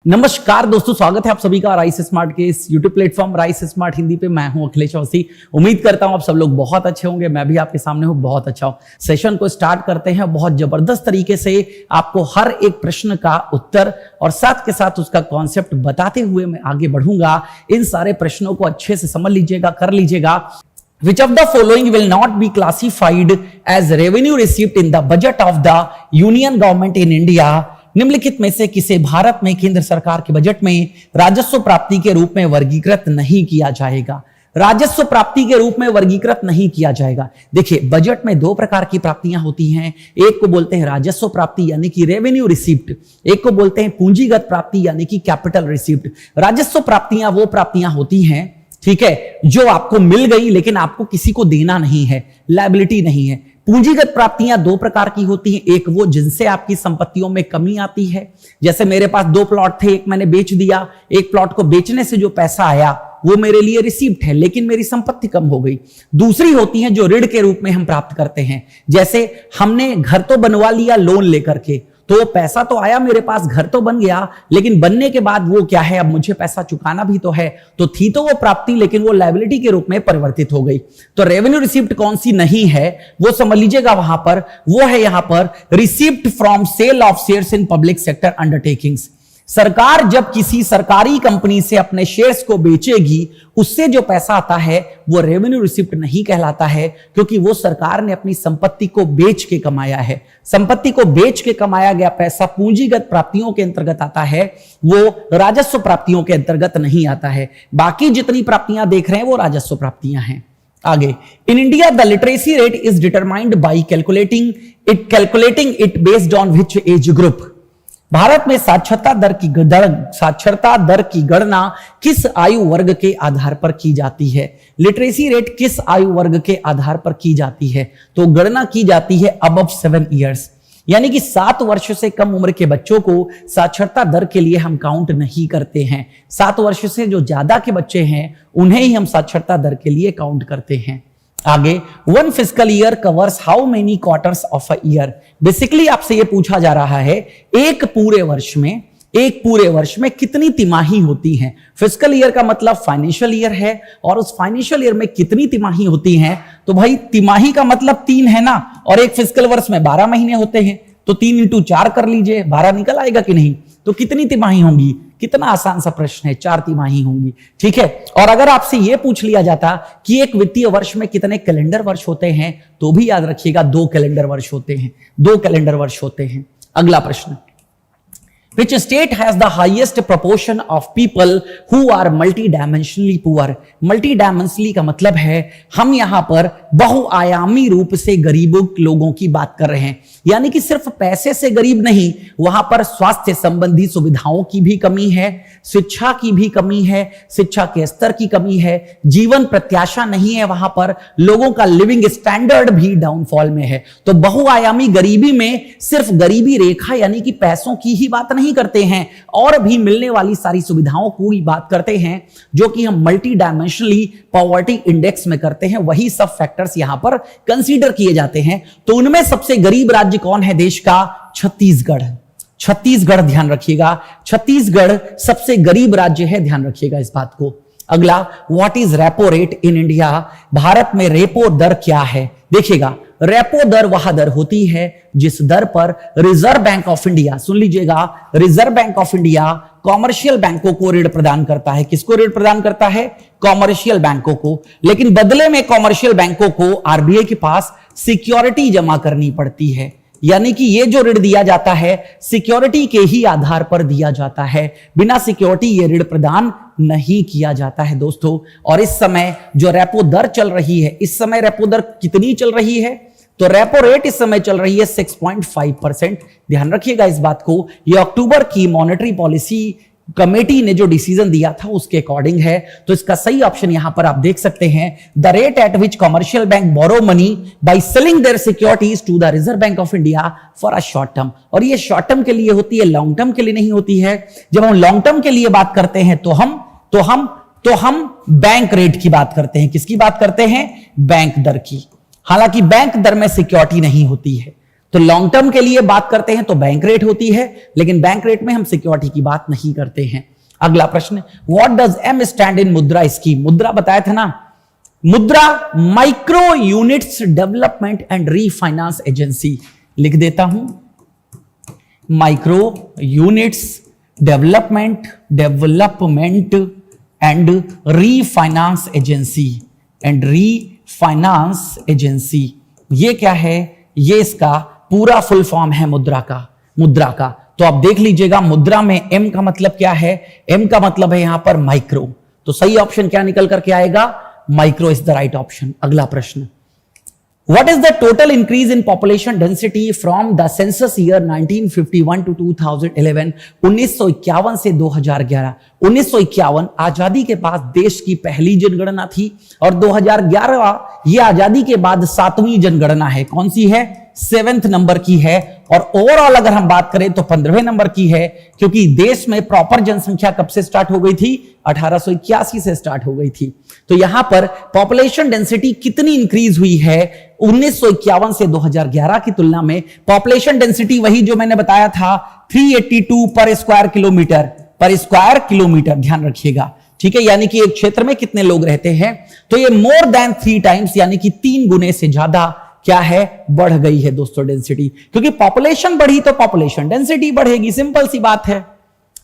नमस्कार दोस्तों, स्वागत है आप सभी का राइस स्मार्ट के इस YouTube platform rice smart Hindi पे। मैं हूं अखिलेश अवस्थी। उम्मीद करता हूं आप सब लोग बहुत अच्छे होंगे। मैं भी आपके सामने हूं, बहुत अच्छा हूं। सेशन को स्टार्ट करते हैं। बहुत जबरदस्त तरीके से आपको हर एक प्रश्न का उत्तर और साथ के साथ उसका कॉन्सेप्ट बताते हुए मैं आगे बढ़ूंगा। इन सारे प्रश्नों को अच्छे से समझ लीजिएगा, कर लीजिएगा। Which of the following will not be classified as revenue received in the budget of the Union Government in India? निम्नलिखित में से किसे भारत में केंद्र सरकार के बजट में राजस्व प्राप्ति के रूप में वर्गीकृत नहीं किया जाएगा? राजस्व प्राप्ति के रूप में वर्गीकृत नहीं किया जाएगा। देखिए, बजट में दो प्रकार की प्राप्तियां होती हैं। एक को बोलते हैं राजस्व प्राप्ति यानी कि रेवेन्यू रिसीप्ट, एक को बोलते हैं पूंजीगत प्राप्ति यानी कि कैपिटल रिसीप्ट। राजस्व प्राप्तियां वो प्राप्तियां होती हैं, ठीक है, जो आपको मिल गई लेकिन आपको किसी को देना नहीं है, लायबिलिटी नहीं है। पूंजीगत प्राप्तियां दो प्रकार की होती हैं। एक वो जिनसे आपकी संपत्तियों में कमी आती है, जैसे मेरे पास दो प्लॉट थे, एक मैंने बेच दिया, एक प्लॉट को बेचने से जो पैसा आया वो मेरे लिए रिसीप्ट है, लेकिन मेरी संपत्ति कम हो गई। दूसरी होती है जो ऋण के रूप में हम प्राप्त करते हैं, जैसे हमने घर तो बनवा लिया लोन लेकर के, तो पैसा तो आया मेरे पास, घर तो बन गया, लेकिन बनने के बाद वो क्या है, अब मुझे पैसा चुकाना भी तो है। तो थी तो वो प्राप्ति, लेकिन वो लायबिलिटी के रूप में परिवर्तित हो गई। तो रेवेन्यू रिसीप्ट कौन सी नहीं है वो समझ लीजिएगा। वहां पर वो है यहां पर receipt from sale of shares in public sector undertakings. सरकार जब किसी सरकारी कंपनी से अपने शेयर्स को बेचेगी, उससे जो पैसा आता है वो रेवेन्यू रिसिप्ट नहीं कहलाता है, क्योंकि वो सरकार ने अपनी संपत्ति को बेच के कमाया है। संपत्ति को बेच के कमाया गया पैसा पूंजीगत प्राप्तियों के अंतर्गत आता है, वो राजस्व प्राप्तियों के अंतर्गत नहीं आता है। बाकी जितनी प्राप्तियां देख रहे हैं वो राजस्व प्राप्तियां हैं। आगे, in India the literacy rate is determined by calculating it based on which age group. Bharat में साक्षरता दर की गणना किस आयु वर्ग के आधार पर की जाती है? लिटरेसी रेट किस आयु वर्ग के आधार पर की जाती है? तो गणना की जाती है अबव 7 इयर्स, यानी कि 7 वर्ष से कम उम्र के बच्चों को साक्षरता दर के लिए हम काउंट नहीं करते हैं। 7 वर्ष से जो ज्यादा के बच्चे हैं उन्हें ही हम साक्षरता दर के लिए काउंट करते हैं। आगे, 1 physical year covers how many quarters of a year. Basically आपसे यह पूछा जा रहा है एक पूरे वर्ष में कितनी तिमाही होती हैं। फिजिकल ईयर का मतलब फाइनेंशियल ईयर है, और उस फाइनेंशियल ईयर में कितनी तिमाही होती हैं? तो भाई तिमाही का मतलब 3 है ना, और एक फिजिकल वर्ष में 12 महीने होते हैं, तो 3 × 4 कर लीजिए, 12 निकल आएगा कि नहीं? तो कितनी तिमाही होंगी? कितना आसान सा प्रश्न है, 4 तिमाही होंगी, ठीक है। और अगर आपसे यह पूछ लिया जाता कि एक वित्तीय वर्ष में कितने कैलेंडर वर्ष होते हैं, तो भी याद रखिएगा 2 कैलेंडर वर्ष होते हैं, 2 कैलेंडर वर्ष होते हैं। अगला प्रश्न, Which state has the highest proportion of people who are multidimensionally poor? Multidimensionally का मतलब है हम यहां पर बहुआयामी रूप से गरीबों लोगों की बात कर रहे हैं, यानी कि सिर्फ पैसे से गरीब नहीं, वहां पर स्वास्थ्य संबंधी सुविधाओं की भी कमी है, शिक्षा की भी कमी है, शिक्षा के स्तर की कमी है, जीवन प्रत्याशा नहीं है, वहां पर लोगों का लिविंग स्टैंडर्ड भी डाउनफॉल में है। तो बहुआयामी गरीबी में सिर्फ गरीबी रेखा यानी कि पैसों की ही बात नहीं करते हैं, और भी मिलने वाली सारी सुविधाओं को ही बात करते हैं, जो कि हम मल्टी डायमेंशनली पॉवर्टी इंडेक्स में करते हैं। वही सब फैक्टर्स यहां पर कंसीडर किए जाते हैं। तो उनमें सबसे गरीब राज्य कौन है देश का? छत्तीसगढ़। छत्तीसगढ़ ध्यान रखिएगा, छत्तीसगढ़ सबसे गरीब राज्य है, ध्यान रखिएगा इस बात को। अगला, what is repo rate in India? Bharat में रेपो दर क्या है? देखिएगा, रेपो दर वह दर होती है जिस दर पर रिजर्व बैंक ऑफ इंडिया, सुन लीजिएगा, reserve Bank of India commercial बैंकों को ऋण प्रदान करता है। किसको ऋण प्रदान करता है? कॉमर्शियल बैंकों को। लेकिन बदले में कॉमर्शियल बैंकों को आरबीआई के पास सिक्योरिटी जमा करनी पड़ती है, यानी कि ये जो ऋण दिया जाता है सिक्योरिटी के ही आधार पर दिया जाता है, बिना सिक्योरिटी ये ऋण प्रदान नहीं किया जाता है दोस्तों। और इस समय जो रेपो दर चल रही है, इस समय रेपो दर कितनी चल रही है? तो रेपो रेट इस समय चल रही है 6.5%। ध्यान रखिएगा इस बात को। ये अक्टूबर की मॉनेटरी पॉलिसी कमेटी ने जो डिसीजन दिया था उसके अकॉर्डिंग है। तो इसका सही ऑप्शन यहां पर आप देख सकते हैं, the rate at which commercial bank borrow money by selling their securities to the Reserve Bank of India for a short term. और ये शॉर्ट टर्म के लिए होती है, लॉन्ग टर्म के लिए नहीं होती है। जब हम लॉन्ग टर्म के लिए बात करते हैं तो हम बैंक रेट की बात करते हैं। किसकी बात करते हैं? बैंक दर की। हालांकि बैंक दर में सिक्योरिटी नहीं होती है, तो लॉन्ग टर्म के लिए बात करते हैं तो बैंक रेट होती है, लेकिन बैंक रेट में हम सिक्योरिटी की बात नहीं करते हैं। अगला प्रश्न, what does M stand in Mudra scheme? Mudra बताया था ना, Mudra micro units development and refinance agency. लिख देता हूं, micro units development and refinance agency. ये क्या है? ये इसका पूरा फुल फॉर्म है मुद्रा का। तो आप देख लीजिएगा, मुद्रा में एम का मतलब क्या है? एम का मतलब है यहां पर माइक्रो। तो सही ऑप्शन क्या निकल करके आएगा? Micro is the right option. अगला प्रश्न, What is the total increase in population density from the census year 1951 to 2011? 1951 से 2011। 1951 आजादी के बाद देश की पहली जनगणना थी और 2011 ये आजादी के बाद 7वीं जनगणना है। कौन सी है? 7th नंबर की है। और ओवरऑल अगर हम बात करें तो 15वें नंबर की है, क्योंकि देश में प्रॉपर जनसंख्या कब से स्टार्ट हो गई थी? 1881 से स्टार्ट हो गई थी। तो यहां पर पॉपुलेशन डेंसिटी कितनी इंक्रीज हुई है 1951 से 2011 की तुलना में? पॉपुलेशन डेंसिटी वही जो मैंने बताया था, 382 पर स्क्वायर किलोमीटर, ध्यान रखिएगा, ठीक है। यानी कि एक क्षेत्र में कितने लोग रहते हैं, तो ये मोर देन 3 टाइम्स यानी कि 3 गुने से ज्यादा क्या है? बढ़ गई है दोस्तों डेंसिटी, क्योंकि पॉपुलेशन बढ़ी तो पॉपुलेशन डेंसिटी बढ़ेगी, सिंपल सी बात है।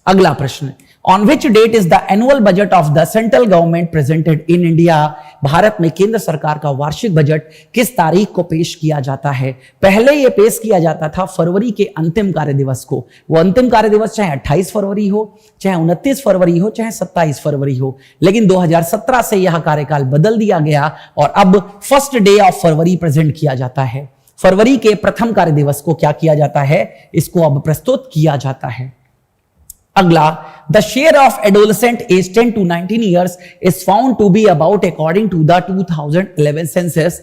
अगला प्रश्न, on which date is the annual budget of the central government presented in India? Bharat में केंद्र सरकार का वार्षिक बजट किस तारीख को पेश किया जाता है? पहले यह पेश किया जाता था फरवरी के अंतिम कार्य दिवस को। वो अंतिम कार्य दिवस चाहे 28 फरवरी हो, चाहे 29 फरवरी हो, चाहे 27 फरवरी हो, लेकिन 2017 से यह कार्यकाल बदल दिया गया और अब first day of February present किया जाता है। फरवरी के प्रथम कार्य दिवस को क्या किया जाता है? इसको अब प्रस्तुत किया जाता है। अगला, the share of adolescent age 10 to 19 years is found to be about according to the 2011 census।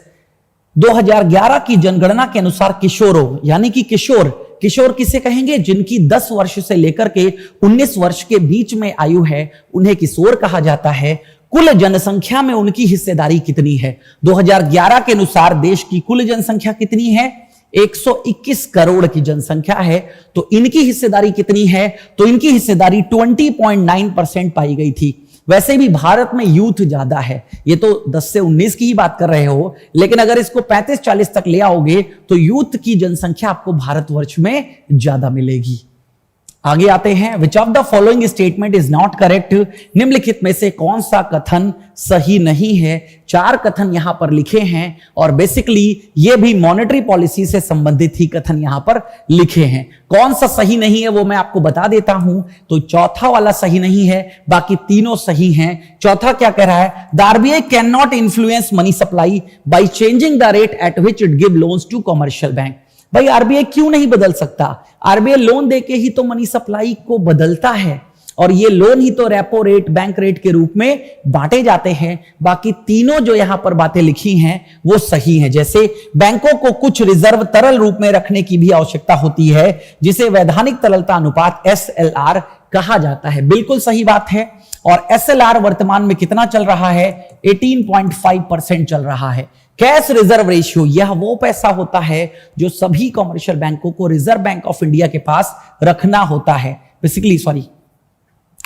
2011 की जनगणना के अनुसार किशोरों यानी कि किशोर किसे कहेंगे? जिनकी 10 वर्ष से लेकर के 19 वर्ष के बीच में आयु है, उन्हें किशोर कहा जाता है। कुल जनसंख्या में उनकी हिस्सेदारी कितनी है? 2011 के अनुसार देश की कुल जनसंख्या कितनी है? 121 करोड़ की जनसंख्या है। तो इनकी हिस्सेदारी कितनी है? तो इनकी हिस्सेदारी 20.9% पाई गई थी। वैसे भी भारत में यूथ ज्यादा है, ये तो 10 से 19 की ही बात कर रहे हो, लेकिन अगर इसको 35-40 तक ले आओगे तो यूथ की जनसंख्या आपको भारतवर्ष में ज्यादा मिलेगी। आगे आते हैं, which of the following statement is not correct? निम्नलिखित में से कौन सा कथन सही नहीं है? 4 कथन यहां पर लिखे हैं और बेसिकली ये भी मॉनेटरी पॉलिसी से संबंधित ही कथन यहां पर लिखे हैं। कौन सा सही नहीं है वो मैं आपको बता देता हूं। तो चौथा वाला सही नहीं है, बाकी तीनों सही हैं। चौथा क्या कह रहा है? The RBI can not influence money supply by changing the rate at which it give loans to commercial bank. भाई आरबीआई क्यों नहीं बदल सकता? आरबीआई लोन देके ही तो मनी सप्लाई को बदलता है और ये लोन ही तो रेपो रेट, बैंक रेट के रूप में बांटे जाते हैं। बाकी तीनों जो यहां पर बातें लिखी हैं वो सही हैं। जैसे बैंकों को कुछ रिजर्व तरल रूप में रखने की भी आवश्यकता होती है, जिसे वैधानिक तरलता अनुपात SLR कहा जाता है, बिल्कुल सही बात है। और SLR वर्तमान में कितना चल रहा है? 18.5% चल रहा है। कैश रिजर्व रेशियो, यह वो पैसा होता है जो सभी कमर्शियल बैंकों को रिजर्व बैंक ऑफ इंडिया के पास रखना होता है। बेसिकली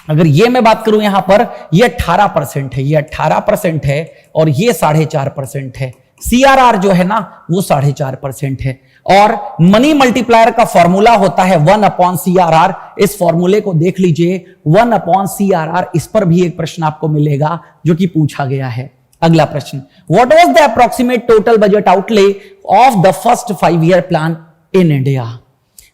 अगर ये मैं बात करूं यहां पर, ये 18% है, ये 18% है और ये 4.5% है। CRR जो है ना वो 4.5% है। और मनी मल्टीप्लायर का फॉर्मूला होता है 1/CRR। इस फॉर्मूले को देख लीजिए, 1/CRR। इस पर भी एक प्रश्न आपको मिलेगा जो कि पूछा गया है। अगला प्रश्न, what was the approximate total budget outlay of the first 5-year plan in India?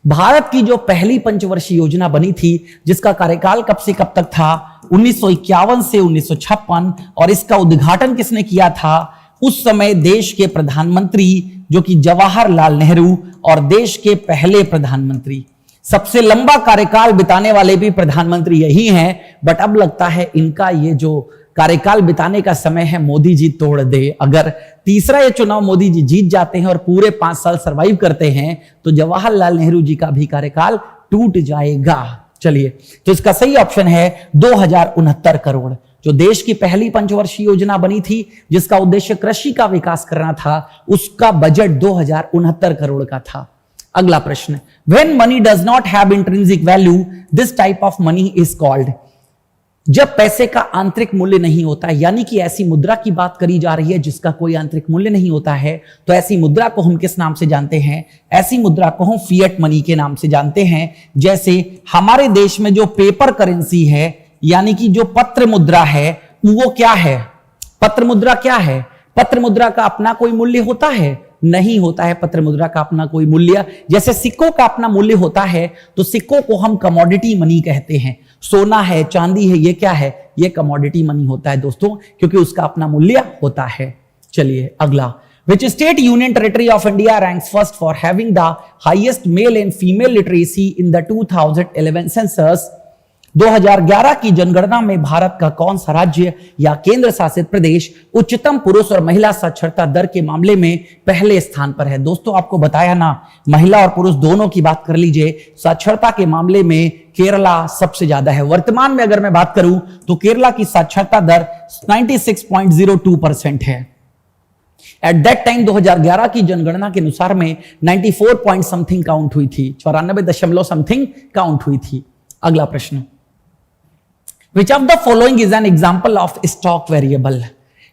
Bharat की जो पहली पंचवर्षीय योजना बनी थी, जिसका कार्यकाल कब से कब तक था? 1951 से 1956। और इसका उद्घाटन किसने किया था? उस समय देश के प्रधानमंत्री जो कि जवाहरलाल नेहरू, और देश के पहले प्रधानमंत्री। सबसे लंबा कार्यकाल बिताने वाले भी प्रधानमंत्री यही हैं, बट अब लगता है इनका ये जो कार्यकाल बिताने का समय है मोदी जी तोड़ दे। अगर तीसरा ये चुनाव मोदी जी जीत जाते हैं और पूरे 5 साल सरवाइव करते हैं तो जवाहरलाल नेहरू जी का भी कार्यकाल टूट जाएगा। चलिए, तो इसका सही ऑप्शन है 2069 करोड़। जो देश की पहली पंचवर्षीय योजना बनी थी, जिसका उद्देश्य कृषि का विकास करना था, उसका बजट 2069 करोड़ का था। अगला प्रश्न, when money does not have intrinsic value this type of money is called. जब पैसे का आंतरिक मूल्य नहीं होता है, यानी कि ऐसी मुद्रा की बात करी जा रही है जिसका कोई आंतरिक मूल्य नहीं होता है, तो ऐसी मुद्रा को हम किस नाम से जानते हैं? ऐसी मुद्रा को हम फिएट मनी के नाम से जानते हैं। जैसे हमारे देश में जो पेपर करेंसी है, यानी कि जो पत्र मुद्रा है, वो क्या है? पत्र मुद्रा क्या है? पत्र मुद्रा का अपना कोई मूल्य होता है? नहीं होता है पत्र मुद्रा का अपना कोई मूल्य। जैसे सिक्कों का अपना मूल्य होता है, तो सिक्कों को हम कमोडिटी मनी कहते हैं। सोना है, चांदी है, ये क्या है? ये कमोडिटी मनी होता है दोस्तों, क्योंकि उसका अपना मूल्य होता है। चलिए अगला, Which state union territory of India ranks first for having the highest male and female literacy in the 2011 census? 2011 की जनगणना में भारत का कौन सा राज्य या केंद्र शासित प्रदेश उच्चतम पुरुष और महिला साक्षरता दर के मामले में पहले स्थान पर है? दोस्तों आपको बताया ना, महिला और पुरुष दोनों की बात कर लीजिए, साक्षरता के मामले में केरला सबसे ज्यादा है। वर्तमान में अगर मैं बात करूं तो केरला की साक्षरता दर 96.02% है। एट दैट टाइम 2011 की जनगणना के अनुसार में 94 पॉइंट समथिंग काउंट हुई थी, 94 दशमलव समथिंग काउंट हुई थी। अगला प्रश्न, Which of the following is an example of stock variable?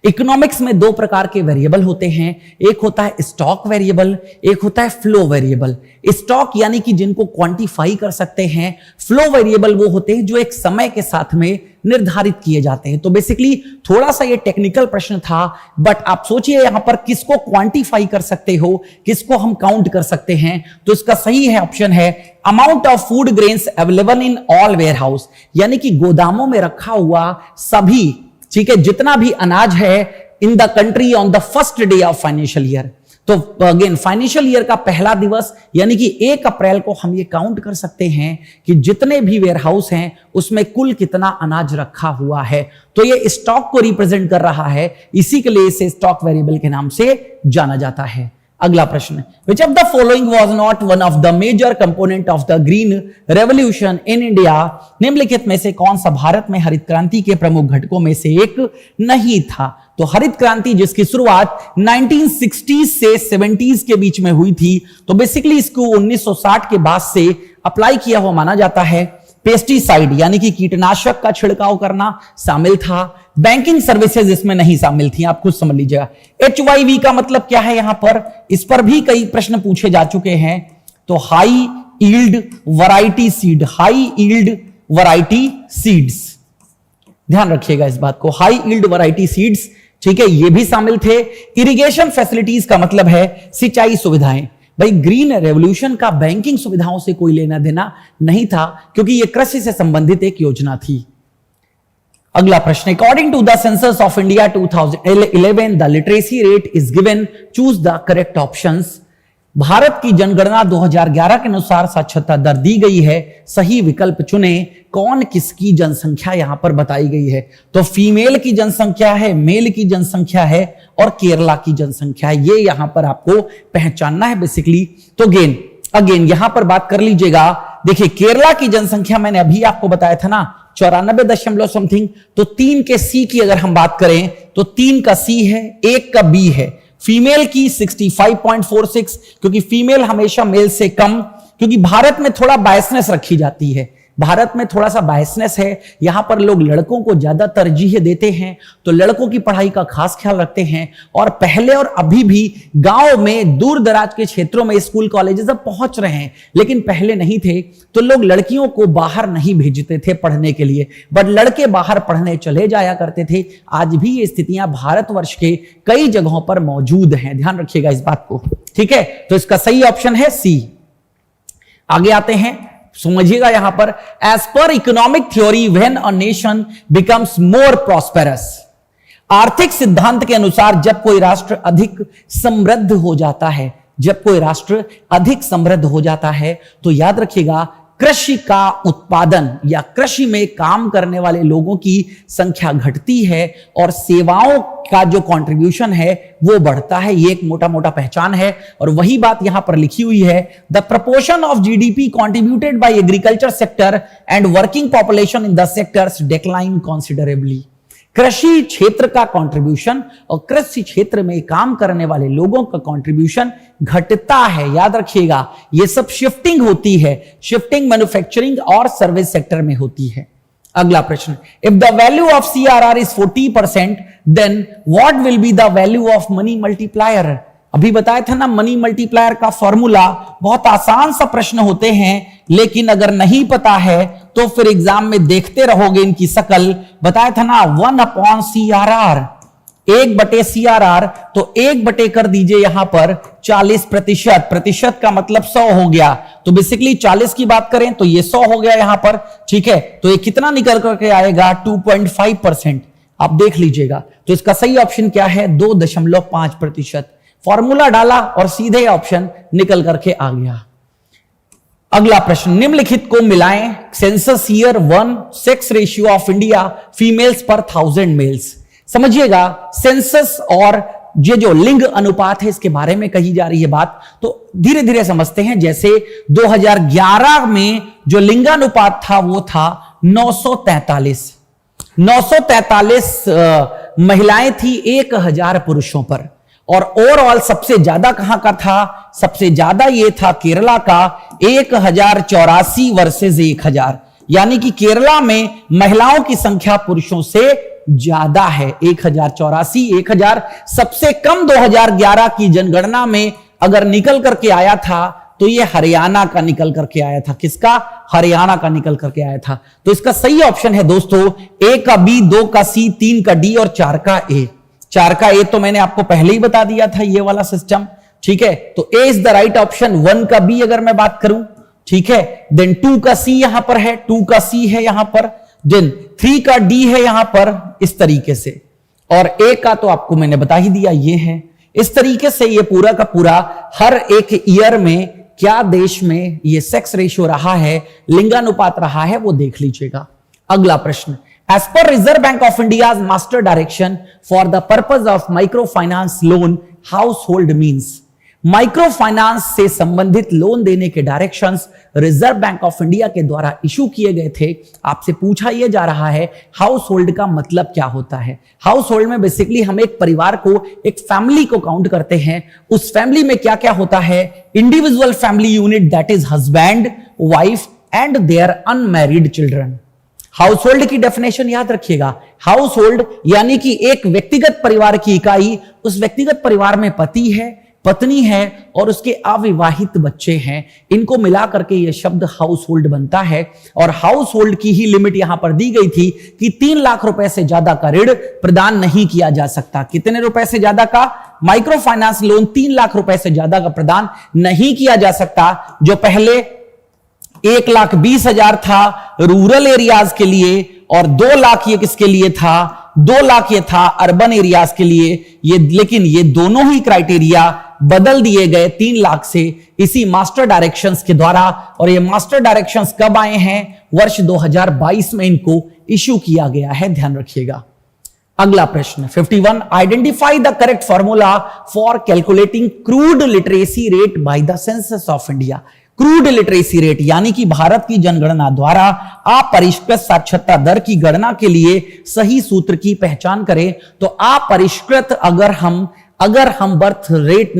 Economics में दो प्रकार के वेरिएबल होते हैं, एक होता है स्टॉक वेरिएबल, एक होता है फ्लो वेरिएबल। स्टॉक यानी कि जिनको क्वांटिफाई कर सकते हैं, फ्लो वेरिएबल वो होते हैं जो एक समय के साथ में निर्धारित किए जाते हैं। तो बेसिकली थोड़ा सा ये टेक्निकल प्रश्न था, बट आप सोचिए यहां पर किसको क्वांटिफाई कर सकते हो, किसको हम काउंट कर सकते हैं? तो इसका सही है ऑप्शन है amount of food grains available in all warehouse, यानी कि गोदामों में रखा हुआ सभी, ठीक है, जितना भी अनाज है in the country on the first day of financial year. तो अगेन फाइनेंशियल ईयर का पहला दिवस यानी कि 1 अप्रैल को हम ये काउंट कर सकते हैं कि जितने भी वेयर हाउस हैं उसमें कुल कितना अनाज रखा हुआ है। तो ये स्टॉक को रिप्रेजेंट कर रहा है, इसी के लिए इसे स्टॉक वेरिएबल के नाम से जाना जाता है। अगला प्रश्न, which of the following was not one of the major component of the green revolution in India? निम्नलिखित में से कौन सा भारत में हरित क्रांति के प्रमुख घटकों में से एक नहीं था? तो हरित क्रांति जिसकी शुरुआत 1960s से 70s के बीच में हुई थी, तो बेसिकली इसको 1960 के बाद से अप्लाई किया हुआ माना जाता है। पेस्टिसाइड यानी कि कीटनाशक का छिड़काव करना शामिल था। बैंकिंग सर्विसेज इसमें नहीं शामिल थी, आप खुद समझ लीजिएगा। HYV का मतलब क्या है यहां पर, इस पर भी कई प्रश्न पूछे जा चुके हैं। तो high yield variety seed, high yield variety seeds, ध्यान रखिएगा इस बात को, हाई यील्ड वैरायटी सीड्स, ठीक है, ये भी शामिल थे। इरिगेशन फैसिलिटीज का मतलब है सिंचाई सुविधाएं। भाई ग्रीन रेवोल्यूशन का बैंकिंग सुविधाओं से कोई लेना देना नहीं था, क्योंकि यह कृषि से संबंधित एक योजना थी। अगला प्रश्न, according to the census of India 2011 the literacy rate is given, choose the correct options. Bharat की जनगणना 2011 के अनुसार साक्षरता दर दी गई है, सही विकल्प चुने। कौन किसकी जनसंख्या यहां पर बताई गई है? तो फीमेल की जनसंख्या है, मेल की जनसंख्या है और केरला की जनसंख्या है, ये यहां पर आपको पहचानना है बेसिकली। तो अगेन यहां पर बात कर लीजिएगा। देखिए केरला की जनसंख्या मैंने अभी आपको बताया था ना 94 दशमलव समथिंग, तो 3 के सी की अगर हम बात करें तो 3 का सी है, 1 का बी है। फीमेल की 65.46, क्योंकि फीमेल हमेशा मेल से कम, क्योंकि भारत में थोड़ा बायसनेस रखी जाती है, भारत में थोड़ा सा बायसनेस है, यहां पर लोग लड़कों को ज्यादा तरजीह देते हैं, तो लड़कों की पढ़ाई का खास ख्याल रखते हैं। और पहले और अभी भी गांव में दूर दराज के क्षेत्रों में स्कूल कॉलेजेस अब पहुंच रहे हैं, लेकिन पहले नहीं थे, तो लोग लड़कियों को बाहर नहीं भेजते थे पढ़ने के लिए, बट लड़के बाहर पढ़ने चले जाया करते थे। आज भी ये स्थितियां भारतवर्ष के कई जगहों पर मौजूद हैं, ध्यान रखिएगा इस बात को, ठीक है। तो इसका सही ऑप्शन है सी। आगे आते हैं, समझिएगा यहां पर, as per economic theory when a nation becomes more prosperous. आर्थिक सिद्धांत के अनुसार जब कोई राष्ट्र अधिक समृद्ध हो जाता है, जब कोई राष्ट्र अधिक समृद्ध हो जाता है, तो याद रखिएगा कृषि का उत्पादन या कृषि में काम करने वाले लोगों की संख्या घटती है और सेवाओं का जो कंट्रीब्यूशन है वो बढ़ता है। ये एक मोटा मोटा पहचान है, और वही बात यहां पर लिखी हुई है, the proportion of GDP contributed bye agriculture sector and working population in the sectors decline considerably. कृषि क्षेत्र का कंट्रीब्यूशन और कृषि क्षेत्र में काम करने वाले लोगों का कंट्रीब्यूशन घटता है। याद रखिएगा, ये सब शिफ्टिंग होती है, शिफ्टिंग मैन्युफैक्चरिंग और सर्विस सेक्टर में होती है। अगला प्रश्न, if the value of CRR is 40%, then what will be the value of money multiplier. अभी बताया था ना मनी मल्टीप्लायर का फॉर्मूला। बहुत आसान सा प्रश्न होते हैं, लेकिन अगर नहीं पता है तो फिर एग्जाम में देखते रहोगे इनकी शकल। बताया था ना 1/CRR, 1/CRR, तो 1 कर दीजिए यहां पर 40%, प्रतिशत का मतलब 100 हो गया। तो बेसिकली 40 की बात करें तो ये 100 हो गया यहां पर, ठीक है। तो ये कितना निकल करके आएगा, 2.5%। आप देख लीजिएगा। तो इसका सही ऑप्शन क्या है, 2.5%। फॉर्मूला डाला और सीधे ऑप्शन निकल करके आ गया। अगला प्रश्न, निम्नलिखित को मिलाएं। Census year 1, sex ratio of India, females पर 1000 मेल्स। समझिएगा, सेंसस और ये जो लिंग अनुपात है इसके बारे में कही जा रही है बात, तो धीरे धीरे समझते हैं। जैसे 2011 में जो लिंगानुपात था वो था 943 महिलाएं थी 1000 पुरुषों पर। और ओवरऑल सबसे ज्यादा कहां का था, सबसे ज्यादा ये था केरला का 1084 वर्सेस 1000, यानी कि केरला में महिलाओं की संख्या पुरुषों से ज्यादा है। 1084, 1000 सबसे कम 2011 की जनगणना में अगर निकल करके आया था तो ये हरियाणा का निकल करके आया था। किसका, हरियाणा का निकल करके आया था। तो इसका सही ऑप्शन है दोस्तों 1 का बी, 2 का सी, 3 का डी और 4 का ए। 4 का ए तो मैंने आपको पहले ही बता दिया था, ये वाला सिस्टम, ठीक है। तो ए इज द राइट ऑप्शन। 1 का बी अगर मैं बात करूं, ठीक है, देन 2 का सी यहां पर है, 2 का सी है यहां पर, देन 3 का डी है यहां पर, इस तरीके से। और ए का तो आपको मैंने बता ही दिया, ये है। इस तरीके से ये पूरा का पूरा हर एक ईयर में क्या देश में ये सेक्स रेशियो रहा है, लिंगानुपात रहा है, वो देख लीजिएगा। अगला प्रश्न, As per Reserve Bank of India's master direction for the purpose of microfinance loan, household means micro finance से संबंधित लोन देने के directions reserve Bank of India के द्वारा इशू किए गए थे। आपसे पूछा यह जा रहा है हाउस होल्ड का मतलब क्या होता है। हाउस होल्ड में बेसिकली हम एक परिवार को, एक फैमिली को काउंट करते हैं। उस फैमिली में क्या क्या होता है, individual family unit, that is husband, wife and their unmarried children. Household की डेफिनेशन याद रखिएगा, हाउस होल्ड यानी कि एक व्यक्तिगत परिवार की इकाई। उस व्यक्तिगत परिवार में पति है, पत्नी है और उसके अविवाहित बच्चे हैं। इनको मिला करके यह शब्द हाउस होल्ड बनता है। और हाउस होल्ड की ही लिमिट यहां पर दी गई थी कि 3 लाख रुपए से ज्यादा का ऋण प्रदान नहीं किया जा सकता। कितने रुपए से ज्यादा का, माइक्रो फाइनेंस लोन 3 लाख रुपए से ज्यादा का प्रदान नहीं किया जा सकता। जो पहले 1,20,000 था रूरल एरियाज के लिए और 2 लाख ये किसके लिए था, 2 लाख ये था अर्बन एरियाज के लिए। ये लेकिन ये दोनों ही क्राइटेरिया बदल दिए गए 3 लाख से इसी मास्टर डायरेक्शंस के द्वारा। और ये मास्टर डायरेक्शंस कब आए हैं, वर्ष 2022 में इनको इशू किया गया है, ध्यान रखिएगा। अगला प्रश्न 51, identify the correct formula for calculating crude literacy rate by the census of India. Crude literacy rate यानी कि भारत की जनगणना द्वारा अपरिष्कृत साक्षरता दर की गणना के लिए सही सूत्र की पहचान करें। तो अपरिष्कृत अगर हम बर्थ रेट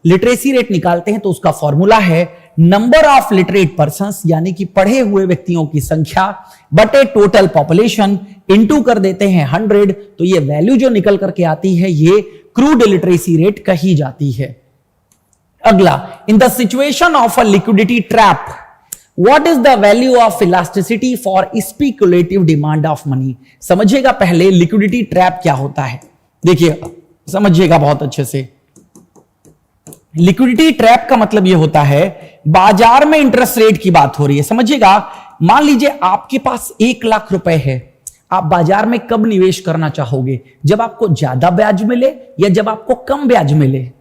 लिटरेसी रेट निकालते हैं तो उसका फॉर्मूला है नंबर ऑफ लिटरेट पर्संस, यानी कि पढ़े हुए व्यक्तियों की संख्या बटे टोटल पॉपुलेशन, इनटू कर देते हैं 100। तो ये वैल्यू जो निकल करके आती है ये क्रूड लिटरेसी रेट कही जाती है। अगला, in the situation of a liquidity trap what is the value of elasticity for speculative demand of money. समझिएगा पहले लिक्विडिटी ट्रैप क्या होता है, देखिए समझिएगा बहुत अच्छे से। लिक्विडिटी ट्रैप का मतलब यह होता है बाजार में इंटरेस्ट रेट की बात हो रही है। समझिएगा, मान लीजिए आपके पास 1 लाख रुपए है, आप बाजार में कब निवेश करना चाहोगे, जब आपको ज्यादा ब्याज मिले या जब आपको कम ब्याज मिले।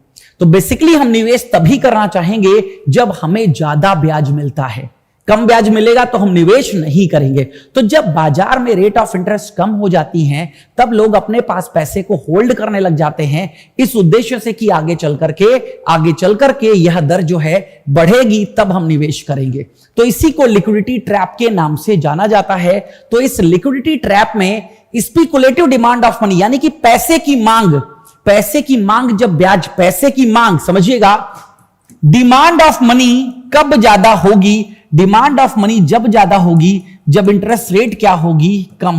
तो बेसिकली हम निवेश तभी करना चाहेंगे जब हमें ज्यादा ब्याज मिलता है। कम ब्याज मिलेगा तो हम निवेश नहीं करेंगे। तो जब बाजार में रेट ऑफ इंटरेस्ट कम हो जाती हैं तब लोग अपने पास पैसे को होल्ड करने लग जाते हैं, इस उद्देश्य से कि आगे चल करके यह दर जो है बढ़ेगी, तब हम निवेश करेंगे। तो इसी को लिक्विडिटी ट्रैप के नाम से जाना जाता है। तो इस लिक्विडिटी ट्रैप में स्पेकुलेटिव डिमांड ऑफ मनी यानी कि पैसे की मांग जब ब्याज, पैसे की मांग समझिएगा, डिमांड ऑफ मनी कब ज्यादा होगी? डिमांड ऑफ मनी जब ज्यादा होगी जब इंटरेस्ट रेट क्या होगी? कम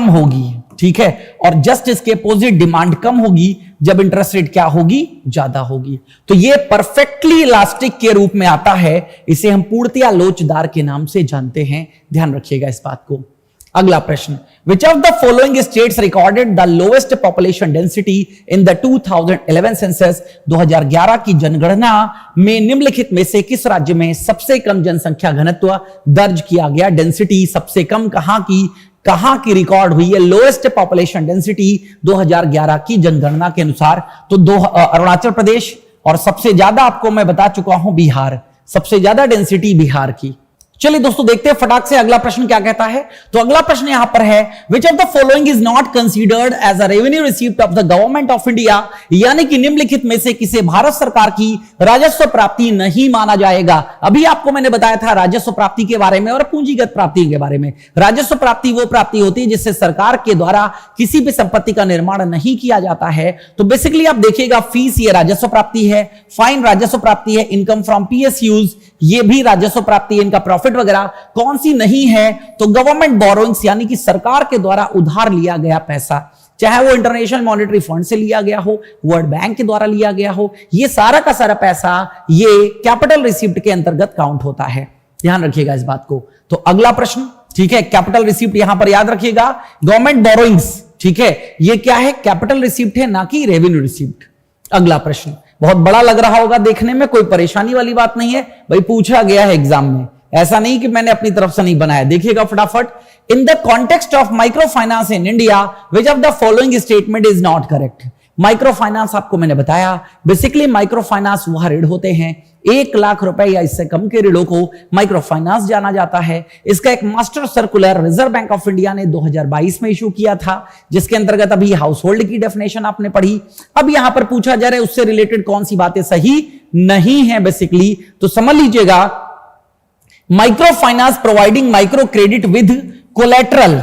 होगी, ठीक है। और जस्ट इसके अपोजिट डिमांड कम होगी जब इंटरेस्ट रेट क्या होगी? ज्यादा होगी। तो ये परफेक्टली इलास्टिक के रूप में आता है, इसे हम पूर्णतया लोचदार के नाम से जानते हैं, ध्यान रखिएगा इस बात को। अगला प्रश्न, विच of the following states recorded the lowest population density in the 2011 census? 2011 की जनगणना में निम्नलिखित में से किस राज्य में सबसे कम जनसंख्या घनत्व दर्ज किया गया? डेंसिटी सबसे कम कहां की रिकॉर्ड हुई है? लोएस्ट पॉपुलेशन डेंसिटी 2011 की जनगणना के अनुसार तो अरुणाचल प्रदेश, और सबसे ज्यादा आपको मैं बता चुका हूं बिहार, सबसे ज्यादा डेंसिटी बिहार की। चलिए दोस्तों देखते हैं फटाक से अगला प्रश्न क्या कहता है। तो अगला प्रश्न यहां पर है, which of the following is not considered as a revenue received of the government of India? यानी कि निम्नलिखित में से किसे भारत सरकार की राजस्व प्राप्ति नहीं माना जाएगा? अभी आपको मैंने बताया था राजस्व प्राप्ति के बारे में और पूंजीगत प्राप्ति के बारे में। राजस्व प्राप्ति वो प्राप्ति होती है जिससे सरकार के द्वारा किसी भी संपत्ति का निर्माण नहीं किया जाता है। तो बेसिकली आप देखिएगा, फीस ये राजस्व प्राप्ति है, फाइन राजस्व प्राप्ति है, इनकम फ्रॉम पीएसयूज ये भी राजस्व प्राप्ति है, इनका प्रॉफिट वगैरह कौन सी नहीं है? तो गवर्नमेंट बोरोइंग्स यानी कि सरकार के द्वारा उधार लिया गया पैसा, चाहे वो इंटरनेशनल मॉनेटरी फंड से लिया गया हो, वर्ल्ड बैंक के द्वारा लिया गया हो, ये सारा का सारा पैसा ये कैपिटल रिसिप्ट के अंतर्गत काउंट होता है, ध्यान रखिएगा इस बात को। तो अगला प्रश्न, ठीक है, कैपिटल रिसिप्ट यहां पर याद रखिएगा, गवर्नमेंट बोरोइंग्स, ठीक है, ये क्या है? कैपिटल रिसिप्ट है, ना कि रेवेन्यू रिसिप्ट। अगला प्रश्न बहुत बड़ा लग रहा होगा देखने में, कोई परेशानी वाली बात नहीं है भाई, पूछा गया है एग्जाम में, ऐसा नहीं कि मैंने अपनी तरफ से नहीं बनाया। देखिएगा फटाफट, in the context of micro finance in India which of the following statement is not correct? Micro finance आपको मैंने बताया, बेसिकली माइक्रो फाइनेंस वह ऋण होते हैं 1 लाख रुपए या इससे कम के ऋणों को माइक्रो फाइनेंस जाना जाता है। इसका एक master circular reserve Bank of India ने 2022 में इशू किया था, जिसके अंतर्गत अभी हाउस होल्ड की डेफिनेशन आपने पढ़ी। अब यहां पर पूछा जा रहा है उससे रिलेटेड कौन सी बातें सही नहीं है बेसिकली, तो समझ लीजिएगा, micro finance providing micro credit with collateral.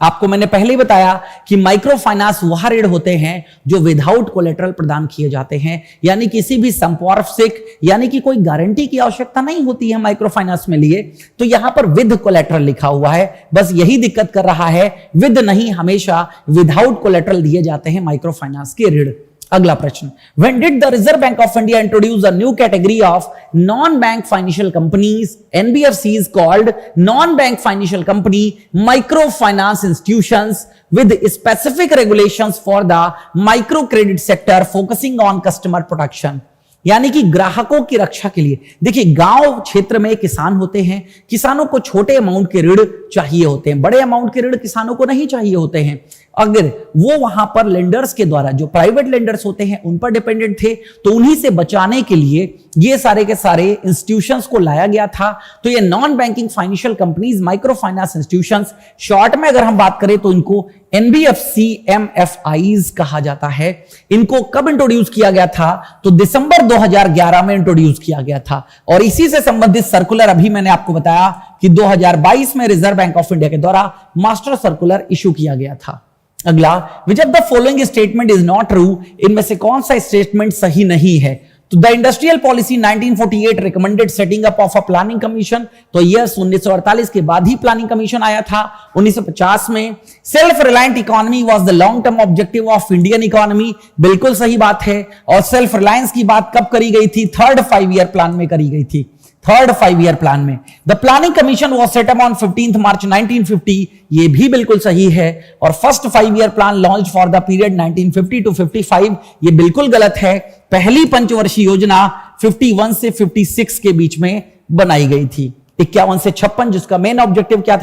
आपको मैंने पहले ही बताया कि माइक्रो फाइनेंस वह ऋण होते हैं जो विदाउट कोलेटरल प्रदान किए जाते हैं, यानी किसी भी संपार्श्विक यानी कि कोई गारंटी की आवश्यकता नहीं होती है माइक्रो फाइनेंस में लिए। तो यहां पर विद कोलेटरल लिखा हुआ है, बस यही दिक्कत कर रहा है, विद नहीं, हमेशा विदाउट कोलेटरल दिए जाते हैं माइक्रो फाइनेंस के ऋण। अगला प्रश्न, when did the Reserve Bank of India introduce a new category of non-bank financial companies, NBFCs, called non-bank financial company microfinance institutions with specific regulations for the microcredit sector focusing on customer protection? यानी कि ग्राहकों की रक्षा के लिए। देखिए, गांव क्षेत्र में किसान होते हैं, किसानों को छोटे अमाउंट के ऋण चाहिए होते हैं, बड़े अमाउंट के ऋण किसानों को नहीं चाहिए होते हैं। अगर वो वहां पर लेंडर्स के द्वारा, जो प्राइवेट लेंडर्स होते हैं, उन पर डिपेंडेंट थे, तो उन्हीं से बचाने के लिए ये सारे के सारे इंस्टीट्यूशंस को लाया गया था। तो ये non banking financial companies, micro finance institutions, short में अगर हम बात करें तो इनको एनबीएफसी एमएफआईज कहा जाता है। इनको कब इंट्रोड्यूस किया गया था? तो दिसंबर 2011 में इंट्रोड्यूस किया गया था, और इसी से संबंधित सर्कुलर अभी मैंने आपको बताया कि 2022 में रिजर्व बैंक ऑफ इंडिया के द्वारा मास्टर सर्कुलर इशू किया गया था। अगला, विच of the following statement is not true? इनमें से कौन सा स्टेटमेंट सही नहीं है? तो the industrial policy 1948 recommended setting up of a planning commission. तो यस, 1948 के बाद ही प्लानिंग कमीशन आया था 1950 में। Self reliant economy was the long term objective of Indian economy, बिल्कुल सही बात है। और सेल्फ रिलायंस की बात कब करी गई थी? थर्ड 5 ईयर प्लान में करी गई थी, थर्ड 5 ईयर प्लान में। The planning commission was set up on 15 March 1950, ये भी बिल्कुल सही है। और first 5 year plan launch for the period 1950 to 55, ये बिल्कुल गलत है। पहली पंचवर्षीय योजना 51 से 56 के बीच में बनाई गई थी, 51 से 56, जिसका मेन ऑब्जेक्टिव क्या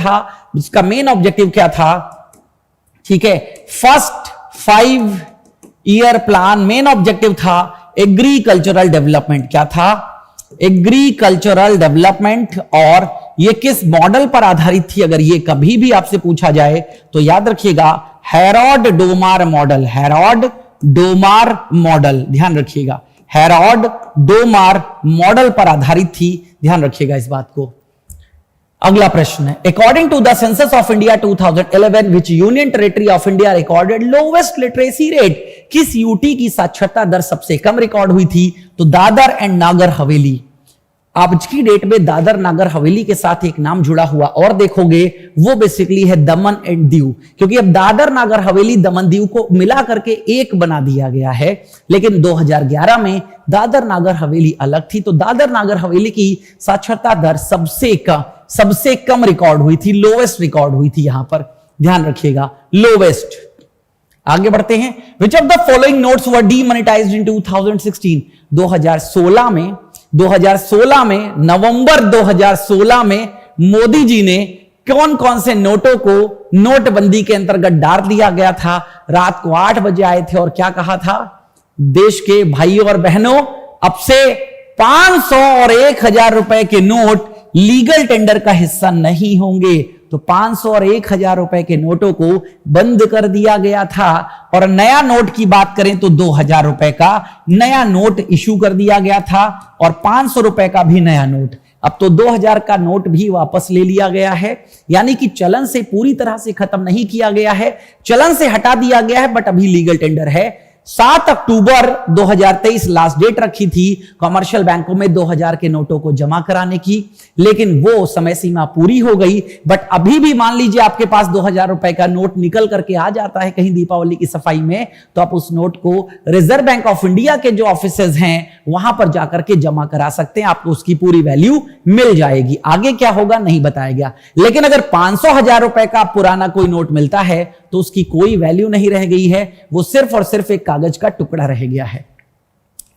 था? ठीक है, first 5 year plan main objective था एग्रीकल्चरल डेवलपमेंट। क्या था? Agricultural development. और ये किस मॉडल पर आधारित थी? अगर ये कभी भी आपसे पूछा जाए तो याद रखिएगा, Harold Domar model, Harold Domar model, ध्यान रखिएगा, हैरोल्ड डोमार मॉडल पर आधारित थी, ध्यान रखिएगा इस बात को। अगला प्रश्न है, according to the census of India 2011 which union territory of India recorded lowest literacy rate, किस यूटी की साक्षरता दर सबसे कम रिकॉर्ड हुई थी? तो दादर एंड नागर हवेली। आज की डेट में दादर नागर हवेली के साथ एक नाम जुड़ा हुआ और देखोगे, वो बेसिकली है दमन एंड दीव, क्योंकि अब दादर नागर हवेली दमन दीव को मिला करके एक बना दिया गया है। लेकिन 2011 में दादर नागर हवेली अलग थी, तो दादर नागर हवेली की साक्षरता दर सबसे कम रिकॉर्ड हुई थी, लोवेस्ट रिकॉर्ड हुई थी। यहां पर ध्यान रखिएगा, लोवेस्ट। आगे बढ़ते हैं, which of the following notes were demonetised in 2016? 2016 में नवंबर 2016 में मोदी जी ने कौन कौन से नोटों को नोटबंदी के अंतर्गत डाल दिया गया था? रात को 8 बजे आए थे और क्या कहा था? देश के भाइयों और बहनों, अब से 500 और 1000 रुपए के नोट लीगल टेंडर का हिस्सा नहीं होंगे। तो 500 और 1000 रुपए के नोटों को बंद कर दिया गया था। और नया नोट की बात करें तो 2000 रुपए का नया नोट इशू कर दिया गया था और 500 रुपए का भी नया नोट। अब तो 2000 का नोट भी वापस ले लिया गया है, यानी कि चलन से पूरी तरह से खत्म नहीं किया गया है, चलन से हटा दिया गया है, बट अभी लीगल टेंडर है। 7 अक्टूबर 2023 लास्ट डेट रखी थी कमर्शियल बैंकों में 2000 के नोटों को जमा कराने की, लेकिन वो समय सीमा पूरी हो गई। बट अभी भी मान लीजिए आपके पास 2000 रुपए का नोट निकल करके आ जाता है कहीं दीपावली की सफाई में, तो आप उस नोट को रिजर्व बैंक ऑफ इंडिया के जो ऑफिसेज हैं वहां पर जाकर के जमा करा सकते हैं, आपको उसकी पूरी वैल्यू मिल जाएगी। आगे क्या होगा नहीं बताया गया, लेकिन अगर 500,000 रुपए का पुराना कोई नोट मिलता है तो उसकी कोई वैल्यू नहीं रह गई है, वो सिर्फ और सिर्फ एक कागज का टुकड़ा रह गया है।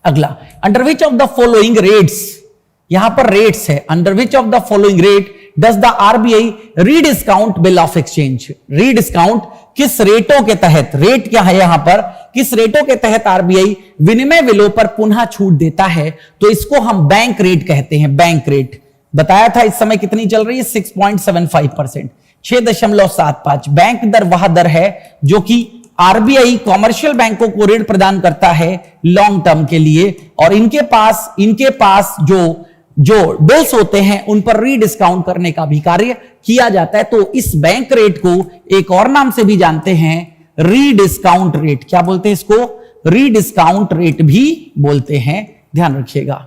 अगला, under which of the following rates, यहां पर रेट्स है, under which of the following rate does the RBI rediscount bill of exchange? Rediscount किस रेटों के तहत, रेट क्या है यहां पर, किस रेटों के तहत आरबीआई विनिमय बिलों पर पुनः छूट देता है? तो इसको हम बैंक रेट कहते हैं। बैंक रेट बताया था, इस समय कितनी चल रही है? 6.75%, 6.75। बैंक दर वह दर है जो कि आरबीआई कॉमर्शियल बैंकों को ऋण प्रदान करता है लॉन्ग टर्म के लिए, और इनके पास जो बिल्स होते हैं उन पर रीडिस्काउंट करने का भी कार्य किया जाता है। तो इस बैंक रेट को एक और नाम से भी जानते हैं, रीडिस्काउंट रेट। क्या बोलते हैं इसको? रीडिस्काउंट रेट भी बोलते हैं, ध्यान रखिएगा।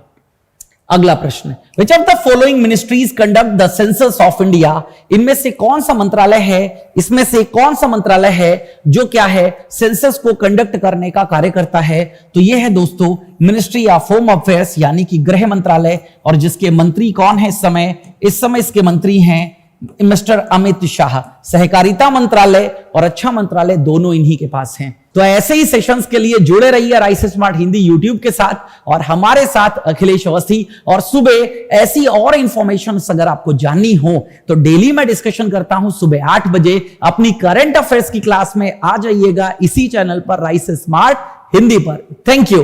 अगला प्रश्न, विच of the following ministries conduct the census of India? इनमें से कौन सा मंत्रालय है, इसमें से कौन सा मंत्रालय है जो क्या है, सेंसस को कंडक्ट करने का कार्य करता है? तो यह है दोस्तों मिनिस्ट्री ऑफ होम अफेयर्स, यानी कि गृह मंत्रालय, और जिसके मंत्री कौन है इस समय इसके मंत्री हैं मिस्टर अमित शाह। सहकारिता मंत्रालय और रक्षा मंत्रालय दोनों इन्हीं के पास हैं। तो ऐसे ही सेशंस के लिए जुड़े रहिए राइस स्मार्ट हिंदी यूट्यूब के साथ और हमारे साथ अखिलेश अवस्थी। और सुबह ऐसी और इंफॉर्मेशन अगर आपको जाननी हो तो डेली मैं डिस्कशन करता हूं सुबह 8 बजे अपनी करंट अफेयर्स की क्लास में। आ जाइएगा इसी चैनल पर राइस स्मार्ट हिंदी पर। Thank you.